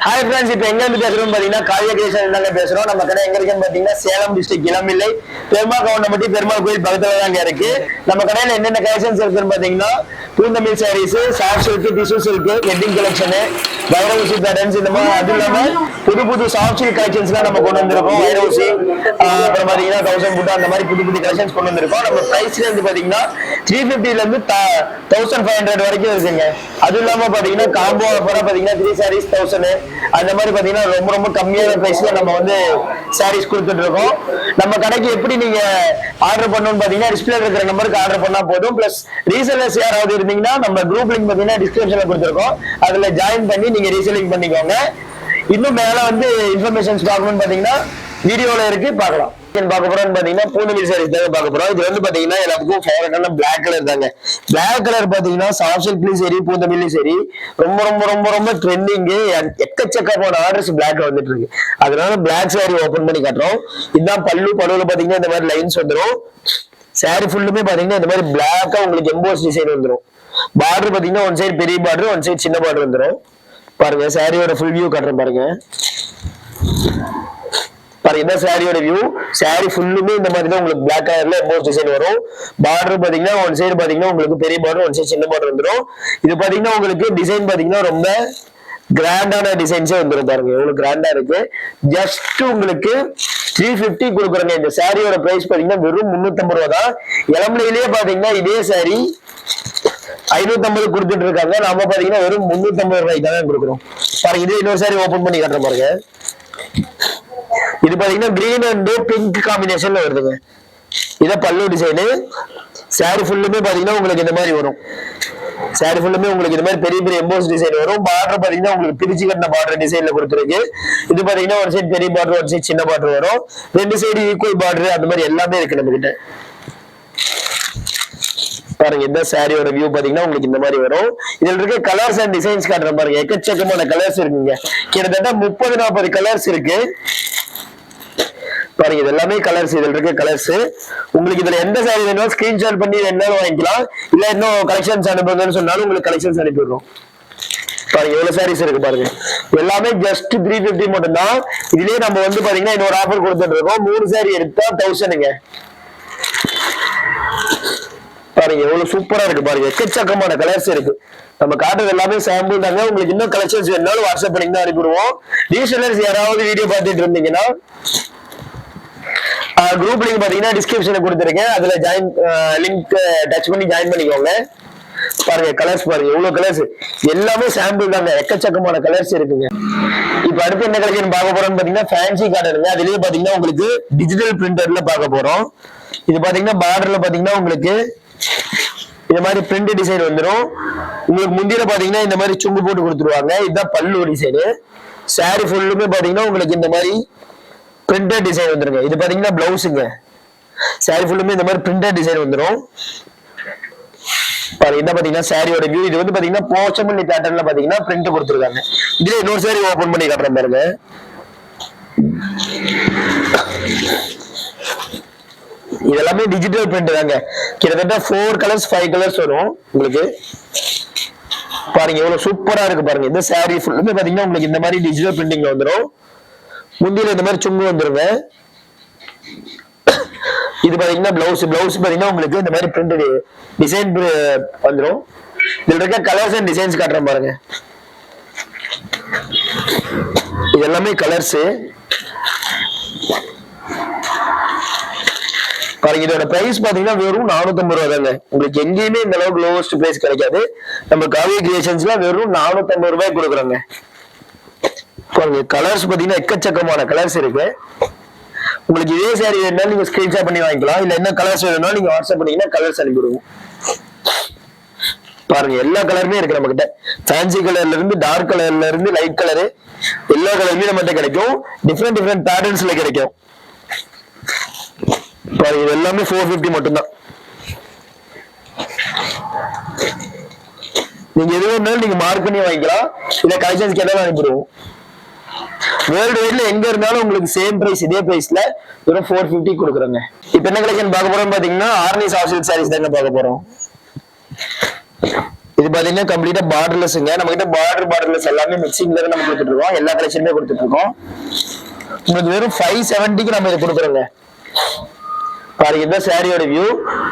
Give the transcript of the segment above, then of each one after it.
Hi friends, இப்போ எங்க இருந்து பேசுறோம் பாத்தீங்கன்னா காவியா கிரியேஷன் தாங்க பேசுறோம். நம்ம கடை எங்க இருக்குன்னு பாத்தீங்கன்னா சேலம் டிஸ்ட்ரிக்ட் இளம்பிள்ளை பெருமாள் கவுண்டம்பட்டி பெருமாள் கோயில் பக்கத்துல தாங்க இருக்கு. நம்ம கடையில என்னென்ன கலெக்ஷன்ஸ் இருக்குன்னு பாத்தீங்கன்னா Poonthamizh sarees, soft silk, tissue silk, wedding collection, Vairaoosi patterns, இந்த மாதிரி அது இல்லாம புது புது சாஃப்ட் சில்க் கலெக்ஷன்ஸ் எல்லாம் நம்ம கொண்டு வந்திருக்கோம். வைரவுசி அப்புறம் பாத்தீங்கன்னா 1000 புட்டா அந்த மாதிரி புது புது கலெக்ஷன்ஸ் கொண்டு வந்திருக்கோம். நம்ம பிரைஸ்ல இருந்து பாத்தீங்கன்னா 350 ல இருந்து 1500 வரைக்கும் இருக்குங்க. அது இல்லாம பாத்தீங்கன்னா காம்போ ஆஃபரா பாத்தீங்கன்னா 3 சாரீஸ் 1000 அந்த மாதிரி பாத்தீங்கன்னா ரொம்ப ரொம்ப கம்மியான பிரைஸ்ல நம்ம வந்து சாரீஸ் கொடுத்துட்டு இருக்கோம். நம்ம கடைக்கு எப்படி நீங்க ஆர்டர் பண்ணணும்னு பாத்தீங்கன்னா டிஸ்பிளே இருக்கிற நம்பருக்கு ஆர்டர் பண்ணா போதும். பிளஸ் ரீசெல்லர்ஸ் யாராவது இருந்தீங்கன்னா நம்ம குரூப் லிங்க் பாத்தீங்கன்னா டிஸ்கிரிப்ஷன்ல கொடுத்துருக்கோம். அதுல ஜாயின் பண்ணி நீங்க ரீசெல்லிங் பண்ணிக்கோங்க. இன்னும் மேல வந்து இன்ஃபர்மேஷன்ஸ் பார்க்கணும்னு பாத்தீங்கன்னா வீடியோல இருக்கு, பார்க்கலாம். பார்க்க போறோம்னு பாத்தீங்கன்னா பூந்தமிழ் சாரீஸ் தாங்க பார்க்க போறோம். இது வந்து பாத்தீங்கன்னா எல்லாத்துக்கும் ஃபேவரட்டான பிளாக் கலர் தாங்க. பிளாக் கலர் பாத்தீங்கன்னா சாஃப்ட் சில்க்லயும் சரி பூந்தமிழ்லயும் சரி ரொம்ப ரொம்ப ரொம்ப ரொம்ப ட்ரெண்டிங். எக்கச்சக்கமான ஆர்டர்ஸ் பிளாக்ல வந்துட்டு இருக்கு. அதனால பிளாக் சாரி ஓபன் பண்ணி காட்டுறோம். இதுதான் பல்லுல பாத்தீங்கன்னா இந்த மாதிரி லைன்ஸ் வந்துடும். சாரி ஃபுல்லுமே பாத்தீங்கன்னா இந்த மாதிரி பிளாக்கா உங்களுக்கு எம்போஸ் டிசைன் வந்துடும். பார்டர் பாத்தீங்கன்னா ஒன் சைடு பெரிய பார்டர், ஒன் சைடு சின்ன பார்டர் வந்துடும். பாருங்க சாரியோட ஃபுல் வியூ காட்டுறேன் பாருங்க. இதான் சாரியோட வியூ. சாரி ஃபுல்லுமே இந்த மாதிரி தான் உங்களுக்கு பிளாக் கலர்ல எம்போஸ் டிசைன் வரும். பார்டர் பாத்தீங்கன்னா ஒன் சைடு பாத்தீங்கன்னா உங்களுக்கு பெரிய பார்டர், ஒன் சைடு சின்ன பார்டர் வந்துடும். இது பாத்தீங்கன்னா உங்களுக்கு டிசைன் பாத்தீங்கன்னா ரொம்ப கிராண்டான டிசைன்ஸே வந்துடும். பாருங்க எவ்வளவு கிராண்டா இருக்கு. ஜஸ்ட் உங்களுக்கு 350 கொடுக்குறாங்க. இந்த சாரியோட பிரைஸ் பாத்தீங்கன்னா வெறும் 350 ரூபா தான். இளம்பிள்ளையிலேயே பாத்தீங்கன்னா இதே சாரி 550 கொடுத்துட்டு இருக்காங்க. நாம பாத்தீங்கன்னா வெறும் 350 ரூபாய்க்கு தான் கொடுக்குறோம். பாருங்க இதே இன்னொரு சாரி ஓபன் பண்ணி காட்டுற பாருங்க. இது பாத்தீங்கன்னா கிரீன் அண்ட் பிங்க் காம்பினேஷன்ல வருதுங்க. இத பல்லு டிசைனு. சாரி ஃபுல்லுமே பாத்தீங்கன்னா உங்களுக்கு இந்த மாதிரி வரும். சாரி ஃபுல்லுமே உங்களுக்கு இந்த மாதிரி பெரிய பெரிய எம்போஸ் டிசைன் வரும். பார்டர் பாத்தீங்கன்னா உங்களுக்கு பிரிச்சு கட்டின பார்டர் டிசைன்ல கொடுத்துருக்கு. இது பாத்தீங்கன்னா ஒரு சைடு பெரிய பார்டர், ஒரு சைடு சின்ன பார்டர் வரும். ரெண்டு சைடு ஈக்குவல் பார்டர் அந்த மாதிரி எல்லாமே இருக்கு நம்ம கிட்ட. பாருங்க இந்த சாரியோட வியூ பாத்தீங்கன்னா உங்களுக்கு இந்த மாதிரி வரும். இதுல இருக்க கலர்ஸ் அண்ட் டிசைன்ஸ் காட்டுறேன் பாருங்க. எக்கச்சக்கமான கலர்ஸ் இருக்குங்க. கிட்டத்தட்ட 30-40 கலர்ஸ் இருக்கு. பாருங்க இது எல்லாமே கலர்ஸ். இதுல இருக்க கலர்ஸ் உங்களுக்கு இதுல எந்த சாரி வேணும் ஸ்கிரீன்ஷாட் பண்ணி என்னாலும் வாங்கிக்கலாம். இல்ல இன்னும் கலெக்ஷன்ஸ் அனுப்புங்கன்னு சொன்னாலும் உங்களுக்கு கலெக்ஷன்ஸ் அனுப்பிடுறோம். பாருங்க எவ்வளவு சாரீஸ் இருக்கு பாருங்க. எல்லாமே ஜஸ்ட் 350 மட்டும் தான். இதுலயே நம்ம வந்து பாத்தீங்கன்னா இன்னொரு ஆஃபர் கொடுத்துட்டு இருக்கோம். 3 சாரி எடுத்தா 1000ங்க. பாருங்க எவ்வளவு சூப்பரா இருக்கு பாருங்க. எக்கச்சக்கமான கலர்ஸ் இருக்கு. நம்ம காட்டுறது எல்லாமே சாம்பிள் தாங்க. உங்களுக்கு இன்னும் கலெக்ஷன்ஸ் வேணாலும் வாட்ஸ்அப் பண்ணி தான் அனுப்பிடுவோம். ரீசெல்லர்ஸ் யாராவது வீடியோ பார்த்துட்டு இருந்தீங்கன்னா குரூப் லிங்க் பாத்தீங்கன்னா டிஸ்கிரிப்ஷன்ல கொடுத்துருக்கேன். அதுல ஜாயின் லிங்க் டச் பண்ணி ஜாயின் பண்ணிக்கோங்க. பாருங்க கலர்ஸ் பாருங்க எவ்வளவு கலர்ஸ். எல்லாமே சாம்பிள் தாங்க. எக்கச்சக்கமான கலர்ஸ் இருக்குங்க. இப்ப அடுத்து என்ன கலெக்ஷன் பார்க்க போறோம்னு பாத்தீங்கன்னா ஃபேன்சி காட்டனுங்க. அதுலயே பாத்தீங்கன்னா உங்களுக்கு டிஜிட்டல் பிரிண்டர்ல பார்க்க போறோம். இது பாத்தீங்கன்னா பார்டர்ல பாத்தீங்கன்னா உங்களுக்கு இந்த மாதிரி பிரிண்ட் டிசைன் வந்துடும். உங்களுக்கு முந்தியில பாத்தீங்கன்னா இந்த மாதிரி சுங்கு போட்டு கொடுத்துருவாங்க. இதுதான் பல்லு டிசைனு. சாரி ஃபுல்லுமே பாத்தீங்கன்னா உங்களுக்கு இந்த மாதிரி பிரிண்டட் டிசைன் வந்துருங்க. இது பாத்தீங்கன்னா பிளவுஸுங்க. சாரி ஃபுல்லுமே இந்த மாதிரி பிரிண்டட் டிசைன் வந்துடும். பாருங்க இதான் பாத்தீங்கன்னா சாரியோட வியூ. இது வந்து பாத்தீங்கன்னா போச்சமல்லி பேட்டர்ன்ல பாத்தீங்கன்னா பிரிண்ட் கொடுத்துருக்காங்க. இதுல இன்னொரு சாரி ஓபன் பண்ணி காட்டுறேன் பாருங்க. இதெல்லாமே டிஜிட்டல் பிரிண்ட் தாங்க. கிட்டத்தட்ட 4 கலர்ஸ் 5 கலர்ஸ் வரும் உங்களுக்கு. பாருங்க எவ்வளவு சூப்பரா இருக்கு பாருங்க. இந்த சாரி ஃபுல்லுமே பாத்தீங்கன்னா உங்களுக்கு இந்த மாதிரி டிஜிட்டல் பிரிண்டிங்ல வந்துடும். முந்தியில இந்த மாதிரி சுங்கு வந்துருங்க. இது பாத்தீங்கன்னா பிளவுஸ் பாத்தீங்கன்னா உங்களுக்கு இந்த மாதிரி பிரிண்ட் டிசைன் வந்துடும். இதுல இருக்க கலர்ஸ் அண்ட் டிசைன்ஸ் காட்டுறேன் பாருங்க. இது எல்லாமே கலர்ஸ். பாருங்க இதோட பிரைஸ் பாத்தீங்கன்னா வெறும் 450 ரூபா தாங்க. உங்களுக்கு எங்கேயுமே இந்த அளவுக்கு லோவஸ்ட் பிரைஸ் கிடைக்காது. நம்ம காவியா கிரியேஷன்ஸ்ல வெறும் 450 ரூபாய் கொடுக்குறாங்க. பாருங்க கலர்ஸ் பாத்தீங்கன்னா எக்கச்சக்கமான கலர்ஸ் இருக்கு. உங்களுக்கு இதே சாரி வேணும்னாலும் நீங்க ஸ்கிரீன்ஷாட் பண்ணி வாங்கிக்கலாம். இல்ல என்ன கலர்ஸ் வேணும்னாலும் நீங்க வாட்ஸ்அப் பண்ணீங்கன்னா கலர்ஸ் அனுப்பிடுவோம். பாருங்க எல்லா கலருமே இருக்கு நம்ம கிட்ட. ஃபேன்சி கலர்ல இருந்து டார்க் கலர்ல இருந்து லைட் கலரு எல்லா கலருமே நம்ம கிட்ட கிடைக்கும். டிஃப்ரெண்ட் பேட்டர்ன்ஸ்ல கிடைக்கும். பாருங்க இது எல்லாமே 450 மட்டும்தான். நீங்க எது வேணாலும் நீங்க மார்க் பண்ணி வாங்கிக்கலாம். இல்ல கலெக்ஷன்ஸ் கேட்டாலும் அனுப்பிடுவோம். வேர்ல்டு வைட்ல எங்க இருந்தாலும் உங்களுக்கு சேம் பிரைஸ் இதே பிரைஸ்ல வெறும் 450 கொடுக்குறாங்க. இப்ப என்ன கலெக்ஷன் பார்க்க போறோம் பாத்தீங்கன்னா ஆர்னி சாஃப்ட் சில்க் சாரீஸ் தாங்க பார்க்க போறோம். இது பாத்தீங்கன்னா கம்ப்ளீட்டா பார்டர்லெஸ்ங்க. நம்ம கிட்ட பார்டர்லெஸ் எல்லாமே மிக்சிங்ல நம்ம கொடுத்துட்டு இருக்கோம். எல்லா கலெக்ஷனுமே கொடுத்துட்டு இருக்கோம். உங்களுக்கு வெறும் 570க்கு நம்ம இதை கொடுக்குறோங்க. பாருங்க, இந்த சாரியோட வியூ.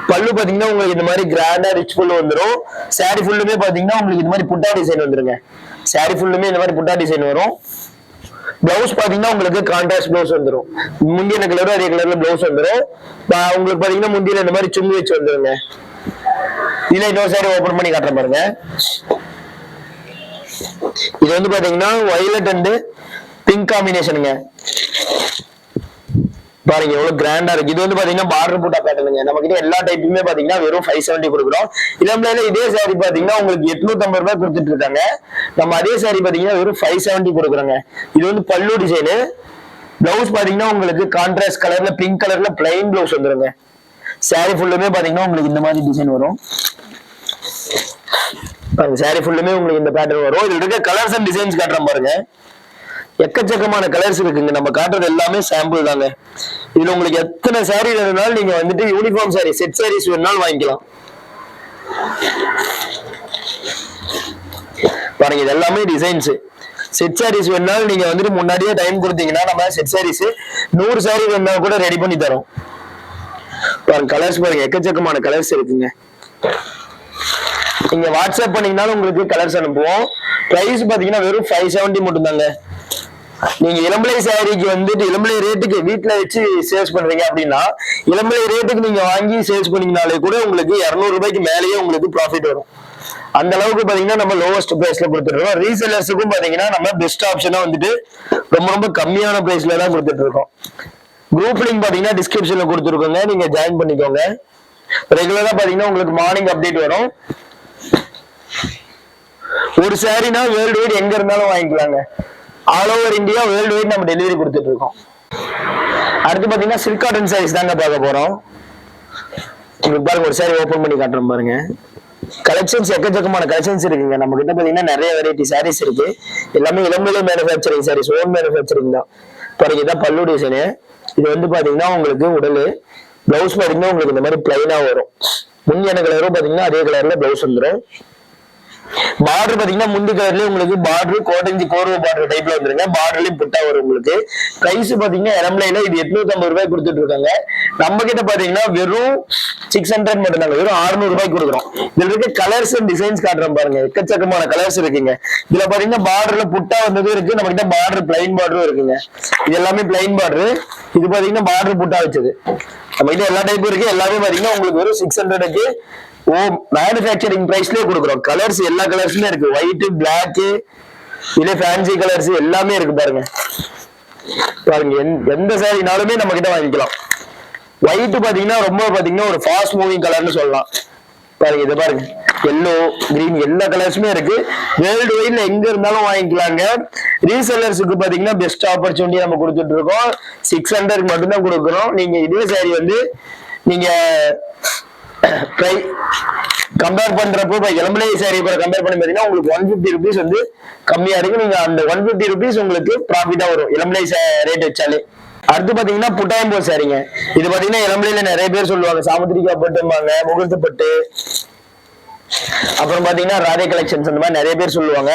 பல்லு பாத்தீங்கன்னா உங்களுக்கு இந்த மாதிரி கிராண்டா ரிச் பல்லு வந்துடும். சாரி ஃபுல்லுமே பாத்தீங்கன்னா உங்களுக்கு இந்த மாதிரி புட்டா டிசைன் வந்துருங்க. சாரி ஃபுல்லுமே இந்த மாதிரி புட்டா டிசைன் வரும். பிளவுஸ் பாத்தீங்கன்னா உங்களுக்கு கான்ட்ராஸ்ட் பிளவுஸ் வந்துடும். முந்தின கலரும் அதே கலர்ல பிளவுஸ் வந்துடும். உங்களுக்கு பாத்தீங்கன்னா முந்தியில இந்த மாதிரி சுங்கு வச்சு வந்துருங்க. இதுல இன்னொரு சாரி ஓபன் பண்ணி காட்டுறேன் பாருங்க. இது வந்து பாத்தீங்கன்னா வயலட் அண்ட் பிங்க் காம்பினேஷனுங்க. பாருங்க எவ்வளவு கிராண்டா இருக்கு. இது வந்து பாத்தீங்கன்னா பார்டர் பூட்டா பேட்டர்னுங்க. நம்ம கிட்ட எல்லா டைப்புமே பாத்தீங்கன்னா வெறும் 570 கொடுக்குறோம். இளம்பிள்ளையில இதே சாரி பாத்தீங்கன்னா உங்களுக்கு 850 ரூபாய் கொடுத்துட்டு இருக்காங்க. நம்ம அதே சாரி பாத்தீங்கன்னா வெறும் 570 கொடுக்குறோங்க. இது வந்து பல்லு டிசைனு. பிளவுஸ் பாத்தீங்கன்னா உங்களுக்கு கான்ட்ராஸ்ட் கலர்ல பிங்க் கலர்ல பிளைன் பிளவுஸ் வந்துருங்க. சாரி ஃபுல்லுமே பாத்தீங்கன்னா உங்களுக்கு இந்த மாதிரி டிசைன் வரும். சாரி ஃபுல்லுமே உங்களுக்கு இந்த பேட்டர்ன் வரும். இதுல இருக்க கலர்ஸ் அண்ட் டிசைன்ஸ் காட்டுறேன் பாருங்க. எக்கச்சக்கமான கலர்ஸ் இருக்குங்க. நம்ம காட்டுறது எல்லாமே சாம்பிள் தாங்க. இதுல உங்களுக்கு எத்தனை சாரி வேணும்னாலும் நீங்க வந்துட்டு யூனிஃபார்ம் சாரி செட் சாரீஸ் வேணும்னாலும் வாங்கிக்கலாம். பாருங்க, இது எல்லாமே டிசைன்ஸ். செட் சாரீஸ் வேணும்னாலும் நீங்க வந்துட்டு முன்னாடியே டைம் கொடுத்தீங்கன்னா நம்ம செட் சாரீஸ் 100 சாரி வேணும்னா கூட ரெடி பண்ணி தரோம். பாருங்க கலர்ஸ் பாருங்க, எக்கச்சக்கமான கலர்ஸ் இருக்குங்க. நீங்க வாட்ஸ்அப் பண்ணீங்கன்னாலும் உங்களுக்கு கலர்ஸ் அனுப்புவோம். பிரைஸ் பாத்தீங்கன்னா வெறும் 570 மட்டும் தாங்க. நீங்க இளம்பிள்ளை சாரிக்கு வந்துட்டு இளம்பிள்ளை ரேட்டுக்கு வீட்டுல வச்சு சேல்ஸ் பண்றீங்க அப்படின்னா இளம்பிள்ளை ரேட்டுக்கு நீங்க வாங்கி சேல்ஸ் பண்ணீங்கனாலே கூட உங்களுக்கு 200 ரூபாய்க்கு மேலேயே உங்களுக்கு ப்ராஃபிட் வரும். அந்த அளவுக்கு பாத்தீங்கன்னா நம்ம லோவஸ்ட் பிரைஸ்ல கொடுத்துருக்கோம். ரீசெல்லர்ஸுக்கும் பாத்தீங்கன்னா நம்ம பெஸ்ட் ஆப்ஷனா வந்துட்டு ரொம்ப ரொம்ப கம்மியான பிரைஸ்ல தான் கொடுத்துட்டு இருக்கோம். குரூப் லிங்க் பாத்தீங்கன்னா டிஸ்கிரிப்ஷன்ல கொடுத்துருக்கோங்க, நீங்க ஜாயின் பண்ணிக்கோங்க. ரெகுலரா பாத்தீங்கன்னா உங்களுக்கு மார்னிங் அப்டேட் வரும். ஒரு சாரினா வேர்ல்டு வைட் எங்க இருந்தாலும் வாங்கிக்கலாங்க. All over India world wide நம்ம டெலிவரி கொடுத்துட்டு இருக்கோம். அடுத்து பாத்தீங்கன்னா சில்க் காட்டன் சாரீஸ் தாங்க பார்க்க போறோம். உங்களுக்கு பாருங்க ஒரு சாரி ஓபன் பண்ணி காட்டுறோம் பாருங்க. கலெக்ஷன்ஸ் எக்கச்சக்கமான கலெக்ஷன்ஸ் இருக்குங்க. நம்ம கிட்ட பாத்தீங்கன்னா நிறைய வெரைட்டி சாரீஸ் இருக்கு. எல்லாமே இளம்பிள்ளை மேனுஃபேக்சரிங் சாரீஸ், ஓன் மேனுஃபேக்சரிங் தான். பாருங்க இதான் பல்லு டிசைனு. இது வந்து பாத்தீங்கன்னா உங்களுக்கு உடலு. பிளவுஸ் பாத்தீங்கன்னா உங்களுக்கு இந்த மாதிரி பிளைனா வரும். முந்தின கலரும் பாத்தீங்கன்னா அதே கலர்ல பிளவுஸ் வந்துடும். பார்டர் பாத்தீங்கன்னா முந்தி கலர்லயே உங்களுக்கு பார்டர் கோட்டஞ்சி கோர்வை பார்டர் டைப்ல வந்துருங்க. பார்டர்லயும் புட்டா வரும் உங்களுக்கு. பிரைஸ் பாத்தீங்கன்னா இளம்பிள்ளையில இது 850 ரூபாய் கொடுத்துட்டு இருக்காங்க. நம்ம கிட்ட பாத்தீங்கன்னா வெறும் 600 மட்டும் தாங்க. வெறும் 600 ரூபாய்க்கு கொடுக்குறோம். இதுல இருக்க கலர்ஸ் அண்ட் டிசைன்ஸ் காட்டுறோம் பாருங்க. எக்கச்சக்கமான கலர்ஸ் இருக்குங்க. இதுல பாத்தீங்கன்னா பார்டர்ல புட்டா வந்ததும் இருக்கு. நம்ம கிட்ட பார்டர் பிளைன் பார்டரும் இருக்குங்க. இது எல்லாமே பிளைன் பார்டர். இது பாத்தீங்கன்னா பார்டர் புட்டா வச்சது. நம்ம கிட்ட எல்லா டைப்பும் இருக்கு. எல்லாமே பாத்தீங்கன்னா உங்களுக்கு வெறும் 600க்கு மேனுஃபேக்சரிங் பிரைஸ்லயே கொடுக்குறோம். கலர்ஸ் எல்லா கலர்ஸுமே இருக்கு. ஒயிட், பிளாக், இல்ல ஃபேன்சி கலர்ஸ் எல்லாமே இருக்கு பாருங்க. பாருங்க எந்த சாரினாலுமே நம்ம கிட்ட வாங்கிக்கலாம். ஒயிட் பாத்தீங்கன்னா ரொம்ப பாத்தீங்கன்னா ஒரு ஃபாஸ்ட் மூவிங் கலர்னு சொல்லலாம். பாருங்க இதை பாருங்க, எல்லோ, கிரீன் எல்லா கலர்ஸுமே இருக்கு. வேர்ல்டு வைட்ல எங்க இருந்தாலும் வாங்கிக்கலாங்க. ரீசெல்லர்ஸுக்கு பாத்தீங்கன்னா பெஸ்ட் ஆப்பர்ச்சுனிட்டி நம்ம கொடுத்துட்டு இருக்கோம். 600க்கு மட்டும்தான் கொடுக்குறோம். நீங்க இதே சாரி வந்து நீங்க கம்பேர் பண்றப்போ இளம்பிள்ளை சாரி கூட கம்பேர் பண்ணி பாத்தீங்கன்னா உங்களுக்கு 150 ருபீஸ் வந்து கம்மியா இருக்கு. நீங்க அந்த 150 ருபீஸ் உங்களுக்கு ப்ராஃபிட்டா வரும் இளம்பிள்ளை ரேட் வச்சாலே. அடுத்து பாத்தீங்கன்னா புட்டாயம்போ சாரிங்க. இது பாத்தீங்கன்னா இளம்பிள்ளையில நிறைய பேர் சொல்லுவாங்க சாமுத்திரிக்கா பட்டும்பாங்க, முகூர்த்த பட்டு, அப்புறம் பாத்தீங்கன்னா ராதே கலெக்ஷன்ஸ் அந்த மாதிரி நிறைய பேர் சொல்லுவாங்க.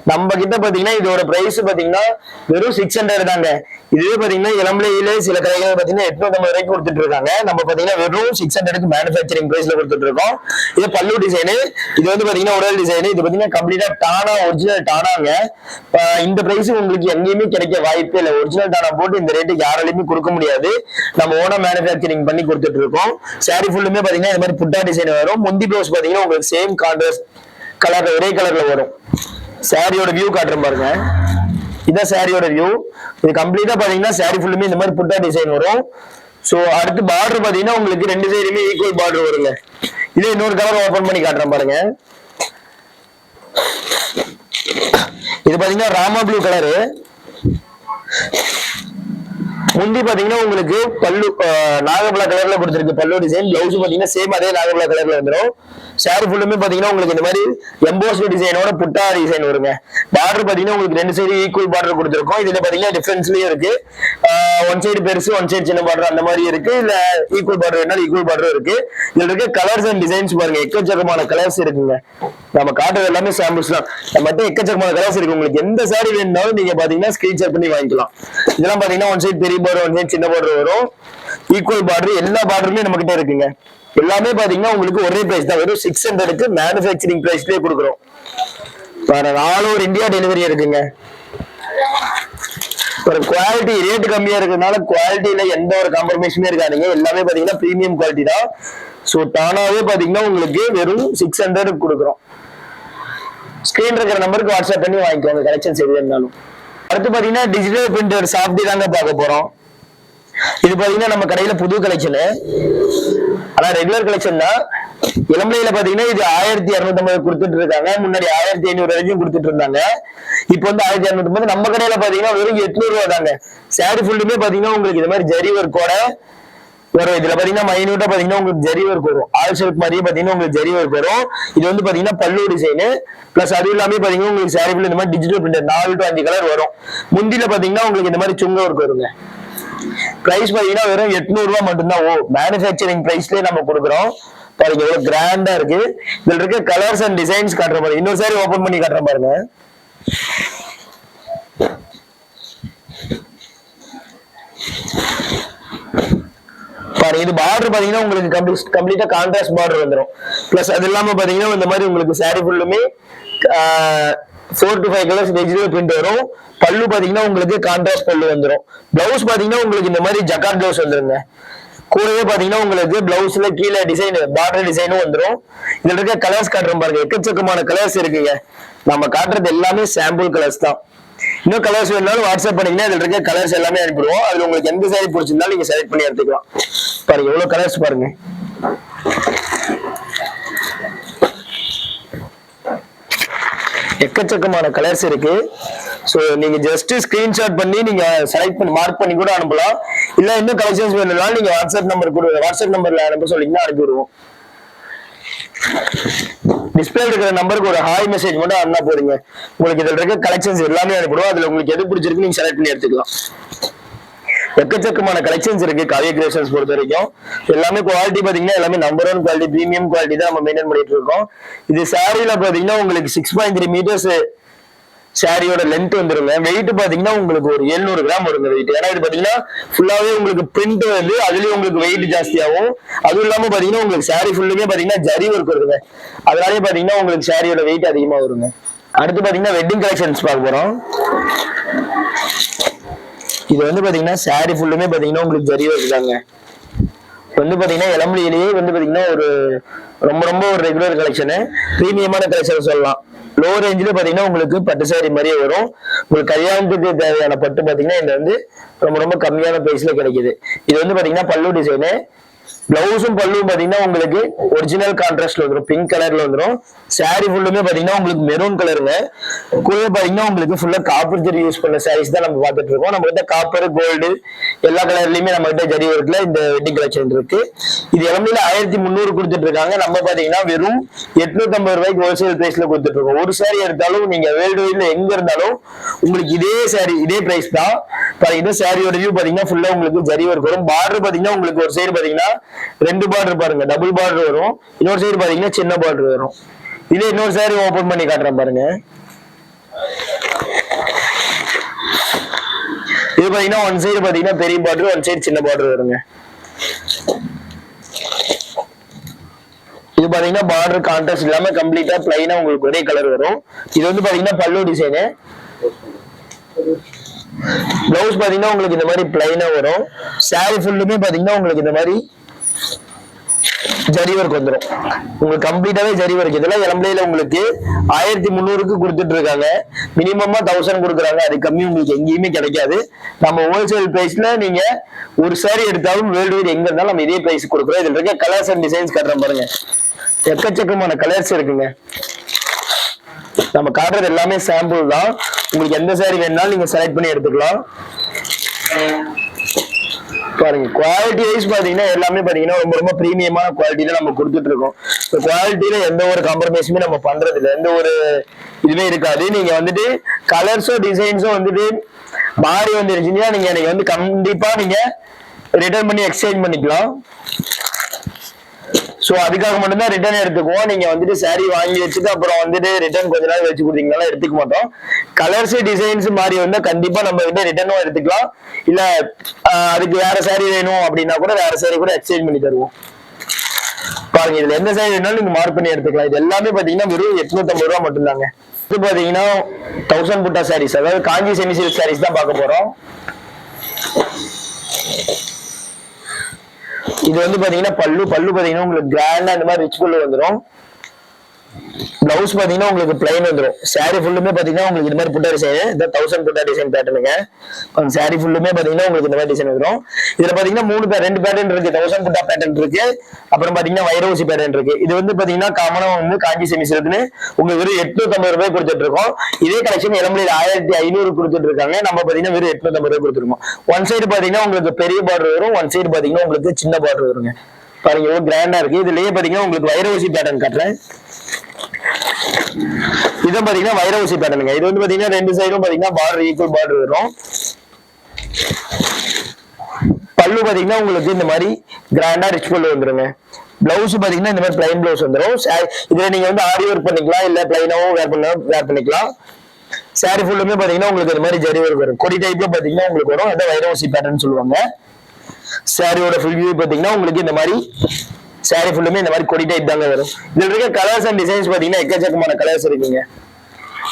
நம்ம கிட்ட பாத்தீங்கன்னா இதோட பிரைஸ் பாத்தீங்கன்னா வெறும் 600 தாங்க. இதுவே பாத்தீங்கன்னா இளம்பிள்ளையிலே சில கடைகள் பாத்தீங்கன்னா 850 ரூபாய்க்கு கொடுத்துட்டு இருக்காங்க. நம்ம பாத்தீங்கன்னா வெறும் 600க்கு மேனுஃபேக்சரிங் பிரைஸ்ல கொடுத்துட்டு இருக்கோம். இது பல்லு டிசைனு. இது வந்து பாத்தீங்கன்னா உடல் டிசைனு. இது பாத்தீங்கன்னா கம்ப்ளீட்டா டானா, ஒரிஜினல் டானாங்க. இந்த பிரைஸ் உங்களுக்கு எங்கேயுமே கிடைக்க வாய்ப்பே இல்லை. ஒரிஜினல் டானா போட்டு இந்த ரேட்டுக்கு யாராலையுமே கொடுக்க முடியாது. நம்ம ஓனா மேனுஃபேக்சரிங் பண்ணி கொடுத்துட்டு இருக்கோம். சாரி ஃபுல்லுமே பாத்தீங்கன்னா இந்த மாதிரி புட்டா டிசைன் வரும். முந்தி பிளவுஸ் பாத்தீங்கன்னா உங்களுக்கு சேம் கான்ட்ராஸ்ட் கலர்ல ஒரே கலர்ல வரும். சாரியோட வியூ காட்டுறேன் பாருங்க. இதான் சாரியோட வியூ. இது கம்ப்ளீட்டா பாத்தீங்கன்னா சாரி ஃபுல்லுமே இந்த மாதிரி புட்டா டிசைன் வரும். சோ அடுத்து பார்டர் பாத்தீங்கன்னா உங்களுக்கு ரெண்டு சைடுமே ஈக்குவல் பார்டர் வருங்க. இதே இன்னொரு கலர் ஓபன் பண்ணி காட்டுறேன் பாருங்க. இது பாத்தீங்கன்னா ராமா ப்ளூ கலரு. முந்தி பாத்தீங்கன்னா உங்களுக்கு பல்லு நாகப்பழ கலர்ல கொடுத்துருக்கு பல்லு டிசைன். பிளவுஸ் பாத்தீங்கன்னா சேம் அதே நாகப்பழ கலர்ல வந்துடும். சாரி ஃபுல்லுமே பாத்தீங்கன்னா உங்களுக்கு இந்த மாதிரி எம்போஸ்ட் டிசைனோட புட்டா டிசைன் வருங்க. பார்டர் பாத்தீங்கன்னா உங்களுக்கு 2 சைடு ஈக்குவல் பார்டர் கொடுத்துருக்கோம். இதுல பாத்தீங்கன்னா டிஃபரன்ஸ்லயும் இருக்கு. ஒன் சைடு பெருசு ஒன் சைடு சின்ன பார்டர் அந்த மாதிரி இருக்கு. இல்ல ஈக்குவல் பார்டர் வேணாலும் ஈக்குவல் பார்டர் இருக்கு. இதுல இருக்க கலர்ஸ் அண்ட் டிசைன்ஸ் பாருங்க, எக்கச்சக்கமான கலர்ஸ் இருக்குங்க. நம்ம காட்டுறது எல்லாமே சாம்பிள்ஸ் தான். நம்ம எக்கச்சக்கமான கலர்ஸ் இருக்கு. உங்களுக்கு எந்த சாரி வேணும்னாலும் நீங்க பாத்தீங்கன்னா ஸ்கிரீன்ஷாட் பண்ணி வாங்கிக்கலாம். இதெல்லாம் பாத்தீங்கன்னா ஒன் சைடு பெரிய பார்டர் ஒன் சைடு சின்ன பார்டர் வரும். ஈக்குவல் பார்டர் எல்லா பார்டருமே நம்ம கிட்ட இருக்குங்க. எல்லாமே பாத்தீங்கன்னா உங்களுக்கு ஒரே பிரைஸ் தான், வெறும் 600க்கு மேனுஃபேக்சரிங் பிரைஸ்லயே கொடுக்குறோம். ஆல் ஓவர் இந்தியா டெலிவரி இருக்குங்க. ஒரு குவாலிட்டி ரேட் கம்மியா இருக்கிறதுனால குவாலிட்டியில எந்த ஒரு காம்ப்ரமைஸுமே இருக்காதுங்க. எல்லாமே பாத்தீங்கன்னா பிரீமியம் குவாலிட்டி தான். சோ தானாவே பாத்தீங்கன்னா உங்களுக்கு வெறும் 600 கொடுக்குறோம். ஸ்கிரீன் இருக்கிற நம்பருக்கு வாட்ஸ்அப் பண்ணி வாங்கிக்கோங்க கலெக்ஷன்ஸ் எது இருந்தாலும். அடுத்து பாத்தீங்கன்னா டிஜிட்டல் பிரிண்டர் சாஃப்டி தாங்க பார்க்க போறோம். இது பாத்தீங்கன்னா நம்ம கடையில புது கலெக்ஷனு, ஆனா ரெகுலர் கலெக்ஷன் தான். இளம்பிள்ளையில பாத்தீங்கன்னா இது 1250 கொடுத்துட்டு இருக்காங்க. முன்னாடி 1500 வரைக்கும் கொடுத்துட்டு இருந்தாங்க. இப்ப வந்து 1250. நம்ம கடையில பாத்தீங்கன்னா வெறும் 800 ரூபா தாங்க. சாரி ஃபுல்லுமே பாத்தீங்கன்னா உங்களுக்கு இந்த மாதிரி ஜரி ஒர்க்கோட வரும். இதுல பாத்தீங்கன்னா மைன்யூட்டா பாத்தீங்கன்னா உங்களுக்கு ஜரி ஒர்க் வரும். ஆல் ஷேப் மாதிரியே பாத்தீங்கன்னா உங்களுக்கு ஜரி ஒர்க் வரும். இது வந்து பாத்தீங்கன்னா பல்லு டிசைனு பிளஸ் அது இல்லாம பாத்தீங்கன்னா உங்களுக்கு சாரி ஃபுல் இந்த மாதிரி டிஜிட்டல் பிரிண்டர் 4 to 5 கலர் வரும். முந்தில பாத்தீங்கன்னா உங்களுக்கு இந்த மாதிரி சுங்க ஒர்க் வருங்க. பிரைஸ் பாத்தீங்கன்னா வெறும் 800 ரூபாய் மட்டும்தான். மேனுஃபேக்சரிங் பிரைஸ்லயே நம்ம கொடுக்குறோம். பாருங்க எவ்வளவு கிராண்டா இருக்கு. இதுல இருக்க கலர்ஸ் அண்ட் டிசைன்ஸ் காட்டுற பாருங்க. இன்னொரு சாரி ஓபன் பண்ணி காட்டுற பாருங்க. பாருங்க இது பார்டர் பாத்தீங்கன்னா உங்களுக்கு கம்ப்ளீட்டா கான்ட்ராஸ்ட் பார்டர் வந்துடும். பிளஸ் அது இல்லாம பாத்தீங்கன்னா இந்த மாதிரி உங்களுக்கு சாரி ஃபுல்லுமே 4 to 5 கலர்ஸ் டிஜிட்டல் பிரிண்ட் வரும். பல்லு பாத்தீங்கன்னா உங்களுக்கு கான்ட்ராஸ்ட் பல்லு வந்துடும். பிளவுஸ் பாத்தீங்கன்னா உங்களுக்கு இந்த மாதிரி ஜக்கார்ட் பிளவுஸ் வந்துருங்க. கூடவே பாத்தீங்கன்னா உங்களுக்கு பிளவுஸ்ல கீழே டிசைன் பார்டர் டிசைனும் வந்துடும். இதுல இருக்க கலர்ஸ் காட்டுறோம் பாருங்க, எக்கச்சக்கமான கலர்ஸ் இருக்குங்க. நம்ம காட்டுறது எல்லாமே சாம்பிள் கலர்ஸ் தான். இன்னும் கலர்ஸ் வேணாலும் வாட்ஸ்அப் பண்ணீங்கன்னா இதுல இருக்க கலர்ஸ் எல்லாமே அனுப்பிடுவோம். அதுல உங்களுக்கு எந்த சாரி பிடிச்சிருந்தாலும் நீங்க செலக்ட் பண்ணி எடுத்துக்கலாம். பாருங்க எவ்வளவு கலர்ஸ் பாருங்க. எக்கச்சக்கமான கலர்ஸ் இருக்கு. சோ நீங்க ஜஸ்ட் ஸ்கிரீன்ஷாட் பண்ணி நீங்க செலக்ட் பண்ணி மார்க் பண்ணி கூட அனுப்பலாம். இல்ல இன்னும் கலெக்ஷன்ஸ் வேணும்னாலும் நீங்க வாட்ஸ்அப் நம்பர்ல அனுப்ப சொல்லிங்கன்னா அனுப்பிடுவோம். டிஸ்பிளே இருக்கிற நம்பருக்கு ஒரு ஹாய் மெசேஜ் மட்டும் அனுப்பா போறீங்க. உங்களுக்கு இதுல இருக்க கலெக்ஷன்ஸ் எல்லாமே அனுப்பிடுவோம். அதுல உங்களுக்கு எது பிடிச்சிருக்கு நீங்க செலக்ட் பண்ணி எடுத்துக்கலாம். எக்கச்சக்கமான கலெக்ஷன்ஸ் இருக்கு காவிய கிரியேஷன்ஸ் பொறுத்த வரைக்கும். எல்லாமே குவாலிட்டி பாத்தீங்கன்னா எல்லாமே நம்பர் 1 குவாலிட்டி பிரீமியம் குவாலிட்டி தான் நம்ம மெயின்டைன் பண்ணிட்டு இருக்கோம். இது சாரியில பாத்தீங்கன்னா உங்களுக்கு 6.3 மீட்டர்ஸ் சாரியோட லென்த் வந்துருங்க. வெயிட் பாத்தீங்கன்னா உங்களுக்கு ஒரு 700 கிராம் வருங்க வெயிட். ஏன்னா இது பாத்தீங்கன்னா ஃபுல்லாவே உங்களுக்கு பிரிண்ட் வந்து அதுலயும் உங்களுக்கு வெயிட் ஜாஸ்தியாகும். அதுவும் இல்லாம பாத்தீங்கன்னா உங்களுக்கு சாரி ஃபுல்லுமே பாத்தீங்கன்னா ஜரி ஒர்க் வருங்க. அதனாலே பாத்தீங்கன்னா உங்களுக்கு சாரியோட வெயிட் அதிகமா வருங்க. அடுத்து பாத்தீங்கன்னா வெட்டிங் கலெக்ஷன்ஸ் பார்க்க போறோம். இது வந்து பாத்தீங்கன்னா சாரி ஃபுல்லுமே பாத்தீங்கன்னா உங்களுக்கு ஜரி ஒர்க் தாங்க. வந்து பாத்தீங்கன்னா இளம்பிள்ளையிலேயே வந்து பாத்தீங்கன்னா ஒரு ரொம்ப ஒரு ரெகுலர் கலெக்ஷனு, பிரீமியமான கலெக்ஷன் சொல்லலாம். லோ ரேஞ்சில பாத்தீங்கன்னா உங்களுக்கு பட்டு சாரி மாதிரியே வரும். உங்களுக்கு கல்யாணத்துக்கு தேவையான பட்டு பாத்தீங்கன்னா இது வந்து ரொம்ப கம்மியான பிரைஸ்ல கிடைக்குது. இது வந்து பாத்தீங்கன்னா பல்லு டிசைனு. பிளவுஸும் பல்லும் பாத்தீங்கன்னா உங்களுக்கு ஒரிஜினல் கான்ட்ராஸ்ட்ல வந்துடும், பிங்க் கலர்ல வந்துடும். சாரி ஃபுல்லுமே பாத்தீங்கன்னா உங்களுக்கு மெரூன் கலருங்க. கூட பாத்தீங்கன்னா உங்களுக்கு ஃபுல்லா காப்பர் ஜரி யூஸ் பண்ண சாரீஸ் தான் நம்ம பார்த்துட்டு இருக்கோம். நம்ம கிட்ட காப்பர் கோல்டு எல்லா கலர்லயுமே நம்ம கிட்ட ஜரி ஒர்க்ல இந்த வெட்டிங் கலெக்ஷன் இருக்கு. இது இளமையில 1300 கொடுத்துட்டு இருக்காங்க. நம்ம பாத்தீங்கன்னா வெறும் 850 ரூபாய்க்கு ஹோல்சேல் பிரைஸ்ல கொடுத்துட்டு இருக்கோம். ஒரு சாரி எடுத்தாலும் நீங்க வேர்ல்டு வைட்ல எங்க இருந்தாலும் உங்களுக்கு இதே சாரி இதே பிரைஸ் தான். இதே சாரியோட வியூ பாத்தீங்கன்னா ஃபுல்லா உங்களுக்கு ஜரி ஒர்க் வரும். பார்டர் பாத்தீங்கன்னா உங்களுக்கு ஒரு சைடு பாத்தீங்கன்னா 2 பார்டர் பாருங்க, டபுள் பார்டர் வரும். இன்னொரு சைடு பாத்தீங்கன்னா சின்ன பார்டர் வரும். இதே இன்னொரு சாரி ஓபன் பண்ணி காட்டுறேன் பாருங்க. இது பாத்தீங்கன்னா ஒன் சைடு பாத்தீங்கன்னா பெரிய பார்டர், ஒன் சைடு சின்ன பார்டர் வருங்க. இது பாத்தீங்கன்னா பார்டர் கான்ட்ராஸ்ட் இல்லாம கம்ப்ளீட்டா பிளைனா உங்களுக்கு ஒரே கலர் வரும். இது வந்து பாத்தீங்கன்னா பல்லு டிசைனு. பிளவுஸ் பாத்தீங்கன்னா உங்களுக்கு இந்த மாதிரி பிளைனா வரும். சாரி ஃபுல்லுமே பாத்தீங்கன்னா உங்களுக்கு இந்த மாதிரி ஜரி ஒர்க் வந்துடும். உங்களுக்கு கம்ப்ளீட்டாவே ஜரி ஒர்க். இதெல்லாம் இளம்பிள்ளையில உங்களுக்கு 1300க்கு கொடுத்துட்டு இருக்காங்க. மினிமமா 1000 கொடுக்குறாங்க. அது கம்மி உங்களுக்கு எங்கேயுமே கிடைக்காது. நம்ம ஹோல்சேல் பிரைஸ்ல நீங்க ஒரு சாரி எடுத்தாலும் வேர்ல்டு வைட் எங்க இருந்தாலும் நம்ம இதே பிரைஸ் கொடுக்குறோம். இதுல இருக்க கலர்ஸ் அண்ட் டிசைன்ஸ் காட்டுறேன் பாருங்க. எக்கச்சக்கமான கலர்ஸ் இருக்குங்க. நம்ம காட்டுறது எல்லாமே சாம்பிள் தான். உங்களுக்கு எந்த சாரி வேணாலும் நீங்க செலக்ட் பண்ணி எடுத்துக்கலாம். பாருங்க குவாலிட்டி வைஸ் பாத்தீங்கன்னா எல்லாமே பாத்தீங்கன்னா ரொம்ப ரொம்ப பிரீமியமான குவாலிட்டியில நம்ம கொடுத்துட்டு இருக்கோம். இந்த குவாலிட்டியில எந்த ஒரு காம்ப்ரமைஸுமே நம்ம பண்றது இல்லை, எந்த ஒரு இதுவே இருக்காது. நீங்க வந்துட்டு கலர்ஸோ டிசைன்ஸோ வந்துட்டு மாறி வந்துருச்சுன்னா நீங்க வந்து கண்டிப்பா நீங்க ரிட்டர்ன் பண்ணி எக்ஸ்சேஞ்ச் பண்ணிக்கலாம். சோ அதுக்காக மட்டும்தான் ரிட்டர்ன் எடுத்துக்குவோம். நீங்க வந்துட்டு சாரி வாங்கி வச்சுட்டு அப்புறம் வந்துட்டு ரிட்டர்ன் கொஞ்ச நாள் வச்சு கொடுத்தீங்கனால எடுத்துக்க மாட்டோம். கலர்ஸ் டிசைன்ஸ் மாதிரி வந்து கண்டிப்பா நம்ம கிட்ட ரிட்டர்னும் எடுத்துக்கலாம். இல்ல அதுக்கு வேற சாரி வேணும் அப்படின்னா கூட வேற சாரி கூட எக்ஸ்சேஞ்ச் பண்ணி தருவோம். பாருங்க இதுல எந்த சாரி வேணாலும் நீங்க மார்க் பண்ணி எடுத்துக்கலாம். இது எல்லாமே பாத்தீங்கன்னா வெறும் 850 ரூபா மட்டும்தாங்க. இது பாத்தீங்கன்னா 1000 புட்டா சாரீஸ், அதாவது காஞ்சி செமி சில்க் சாரீஸ் தான் பார்க்க போறோம். இது வந்து பாத்தீங்கன்னா பல்லு பாத்தீங்கன்னா உங்களுக்கு கிராண்டா இந்த மாதிரி ரிச் பல்லு வந்துடும். பிளவுஸ் பாத்தீங்கன்னா உங்களுக்கு பிளைன் வந்துடும். சாரி ஃபுல்லுமே பாத்தீங்கன்னா உங்களுக்கு இந்த மாதிரி புட்டா டிசைன், இந்த 1000 புட்டா டிசைன் பேட்டர்னுங்க. சாரி ஃபுல்லுமே பாத்தீங்கன்னா உங்களுக்கு இந்த மாதிரி டிசைன் வந்துடும். இதுல பாத்தீங்கன்னா ரெண்டு பேட்டர்ன் இருக்கு. 1000 புட்டா பேட்டர்ன் இருக்கு, அப்புறம் பாத்தீங்கன்னா வைரவசி பேட்டர்ன் இருக்கு. இது வந்து பாத்தீங்கன்னா காமனா வந்து காஞ்சி செமி சில்க்னு உங்களுக்கு வெறும் 850 ரூபாய் கொடுத்துட்டு இருக்கோம். இதே கலெக்ஷன் இளம்பிள்ளையில 1500 கொடுத்துட்டு இருக்காங்க. நம்ம பாத்தீங்கன்னா வெறும் 850 ரூபாய் கொடுத்துருக்கோம். ஒன் சைடு பாத்தீங்கன்னா உங்களுக்கு பெரிய பார்டர் வரும், ஒன் சைடு பாத்தீங்கன்னா உங்களுக்கு சின்ன பார்டர் வருங்க. பாருங்க எவ்வளவு கிராண்டா இருக்கு. இதுலயே பாத்தீங்கன்னா உங்களுக்கு வைரவசி பேட்டர்ன் காட்டுறேன். இதான் பாத்தீங்கன்னா வைரவசி பேட்டர்னுங்க. இது வந்து பாத்தீங்கன்னா ரெண்டு சைடும் பாத்தீங்கன்னா பார்டர் ஈக்குவல் பார்டர் வரும். பல்லு பாத்தீங்கன்னா உங்களுக்கு இந்த மாதிரி கிராண்டா ரிச் பல்லு வந்துருங்க. பிளவுஸ் பாத்தீங்கன்னா இந்த மாதிரி பிளைன் பிளவுஸ் வந்துடும். இதுல நீங்க வந்து ஆரி ஒர்க் பண்ணிக்கலாம், இல்ல பிளைனாவும் வேர் பண்ணிக்கலாம். சாரி ஃபுல்லுமே பாத்தீங்கன்னா உங்களுக்கு இந்த மாதிரி ஜரி ஒர்க் வரும். கொடி டைப்ல பாத்தீங்கன்னா உங்களுக்கு வரும். அதான் வைரவசி பேட்டர்ன் சொல்லுவாங்க. சாரியோட ஃபுல் வியூ பாத்தீங்கன்னா உங்களுக்கு இந்த மாதிரி சாரி ஃபுல்லுமே இந்த மாதிரி கொடி டைப் தாங்க வரும். இதுல இருக்க கலர்ஸ் அண்ட் டிசைன்ஸ் பாத்தீங்கன்னா எக்கச்சக்கமான கலர்ஸ் இருக்குங்க.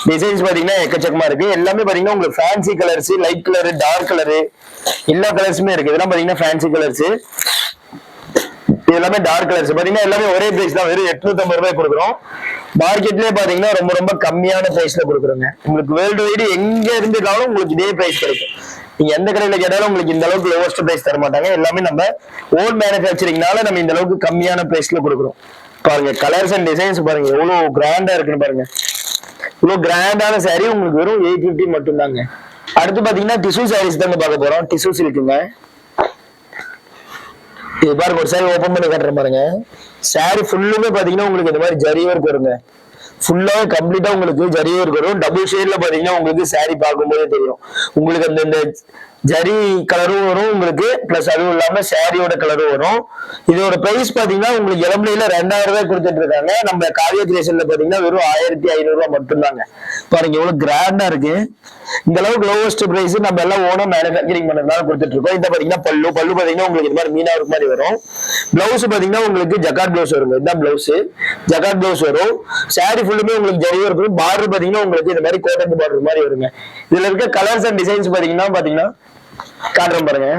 டிசைன்ஸ் பாத்தீங்கன்னா எக்கச்சக்கமா இருக்கு. எல்லாமே பாத்தீங்கன்னா உங்களுக்கு fancy colours, light colour, dark colour, எல்லா கலர்ஸுமே இருக்கு. இதெல்லாம் பாத்தீங்கன்னா ஃபேன்சி கலர்ஸ், எல்லாமே டார்க் கலர்ஸ். பாத்தீங்கன்னா எல்லாமே ஒரே பிரைஸ் தான், வெறும் 850 ரூபாய் கொடுக்குறோம். மார்க்கெட்லயே பாத்தீங்கன்னா ரொம்ப ரொம்ப கம்மியான பிரைஸ்ல கொடுக்குறோங்க. உங்களுக்கு வேர்ல்டு வைடு எங்க இருந்துட்டாலும் உங்களுக்கு இதே பிரைஸ் கிடைக்கும். நீங்க எந்த கடையில கேட்டாலும் உங்களுக்கு இந்த அளவுக்கு லோவஸ்ட் பிரைஸ் தர மாட்டாங்க. எல்லாமே நம்ம ஓன் மேனுஃபேக்சரிங்னால நம்ம இந்த அளவுக்கு கம்மியான பிரைஸ்ல கொடுக்குறோம். பாருங்க கலர்ஸ் அண்ட் டிசைன்ஸ் பாருங்க எவ்வளவு கிராண்டா இருக்குன்னு பாருங்க. இவ்வளவு கிராண்டான சாரி உங்களுக்கு வெறும் 850 மட்டும் தாங்க. அடுத்து பாத்தீங்கன்னா டிஷ்யூ சாரீஸ் தாங்க பார்க்க போறோம். டிஷ்யூ சில்க்குங்க. இது பாருங்க ஒரு சாரி ஓபன் பண்ணி காட்டுறேன் பாருங்க. சாரி ஃபுல்லுமே பாத்தீங்கன்னா உங்களுக்கு இந்த மாதிரி ஜரி ஒர்க் வருங்க. ஃபுல்லாவே கம்ப்ளீட்டா உங்களுக்கு ஜரி ஒர்க் வரும். டபுள் ஷேட்ல பாத்தீங்கன்னா உங்களுக்கு சாரி பார்க்கும்போதே தெரியும். உங்களுக்கு அந்த ஜரி கலரும் வரும் உங்களுக்கு, பிளஸ் அதுவும் இல்லாம சாரியோட கலரும் வரும். இதோட பிரைஸ் பாத்தீங்கன்னா உங்களுக்கு இளம்பிள்ளையில 2000 ரூபாய் கொடுத்துட்டு இருக்காங்க. நம்ம காவியா கிரியேஷன்ல பாத்தீங்கன்னா வெறும் 1500 ரூபாய் மட்டும்தாங்க. பாருங்க எவ்வளவு கிராண்டா இருக்கு. இந்த அளவுக்கு லோவஸ்ட் பிரைஸ் நம்ம எல்லாம் ஓனா மேனுஃபேக்சரிங் பண்ணதுனால கொடுத்துட்டு இருக்கோம். இந்த பாத்தீங்கன்னா பல்லு பாத்தீங்கன்னா உங்களுக்கு இந்த மாதிரி மீனா ஒர்க் மாதிரி வரும். பிளவுஸ் பாத்தீங்கன்னா உங்களுக்கு ஜக்கார்ட் பிளவுஸ் வருங்க. இதுதான் பிளவுஸ், ஜக்கார்ட் பிளவுஸ் வரும். சாரி ஃபுல்லுமே உங்களுக்கு ஜரி இருக்கும். பார்டர் பாத்தீங்கன்னா உங்களுக்கு இந்த மாதிரி கோட்டட் பார்டர் மாதிரி வருங்க. இதுல இருக்க கலர்ஸ் அண்ட் டிசைன்ஸ் பாத்தீங்கன்னா காட்டுறேன் பாருங்க.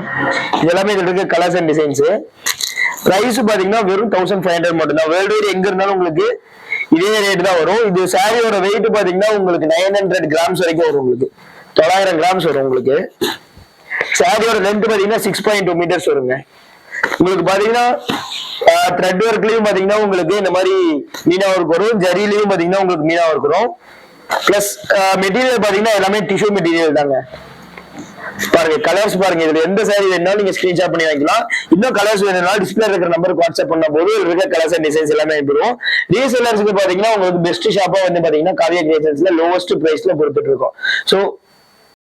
இது எல்லாமே இதுல இருக்க கலர்ஸ் அண்ட் டிசைன்ஸ். பிரைஸ் பாத்தீங்கன்னா வெறும் 1500 மட்டும் தான். வேர்ல்டு வைடு எங்க இருந்தாலும் உங்களுக்கு இதே ரேட் தான் வரும். இது சாரியோட வெயிட் பாத்தீங்கன்னா உங்களுக்கு 900 கிராம்ஸ் வரைக்கும் வரும். உங்களுக்கு 900 கிராம்ஸ் வரும். உங்களுக்கு சாரியோட லென்த் பாத்தீங்கன்னா 6.2 மீட்டர்ஸ் வருங்க. உங்களுக்கு பாத்தீங்கன்னா த்ரெட் ஒர்க்லயும் பாத்தீங்கன்னா உங்களுக்கு இந்த மாதிரி மீனா ஒர்க் வரும். ஜரிலையும் பாத்தீங்கன்னா உங்களுக்கு மீனா ஒர்க் வரும். பிளஸ் மெட்டீரியல் பாத்தீங்கன்னா எல்லாமே டிஷ்யூ மெட்டீரியல் தாங்க. பாருங்க கலர்ஸ் பாருங்க. இதுல எந்த சாரி வேணாலும் நீங்க ஸ்கிரீன்ஷாட் பண்ணி வாங்கிக்கலாம். இன்னும் கலர்ஸ் வேணும்னாலும் டிஸ்பிளே இருக்கிற நம்பருக்கு வாட்ஸ்அப் பண்ண போது இருக்க கலர்ஸ் அண்ட் டிசைன்ஸ் எல்லாமே அனுப்பிடுவோம். ரீசெல்லர்ஸ்க்கு பாத்தீங்கன்னா உங்களுக்கு பெஸ்ட் ஷாப்பா வந்து பாத்தீங்கன்னா காவியா கிரியேஷன்ஸ்ல லோவஸ்ட் பிரைஸ்ல கொடுத்துட்டு இருக்கோம். சோ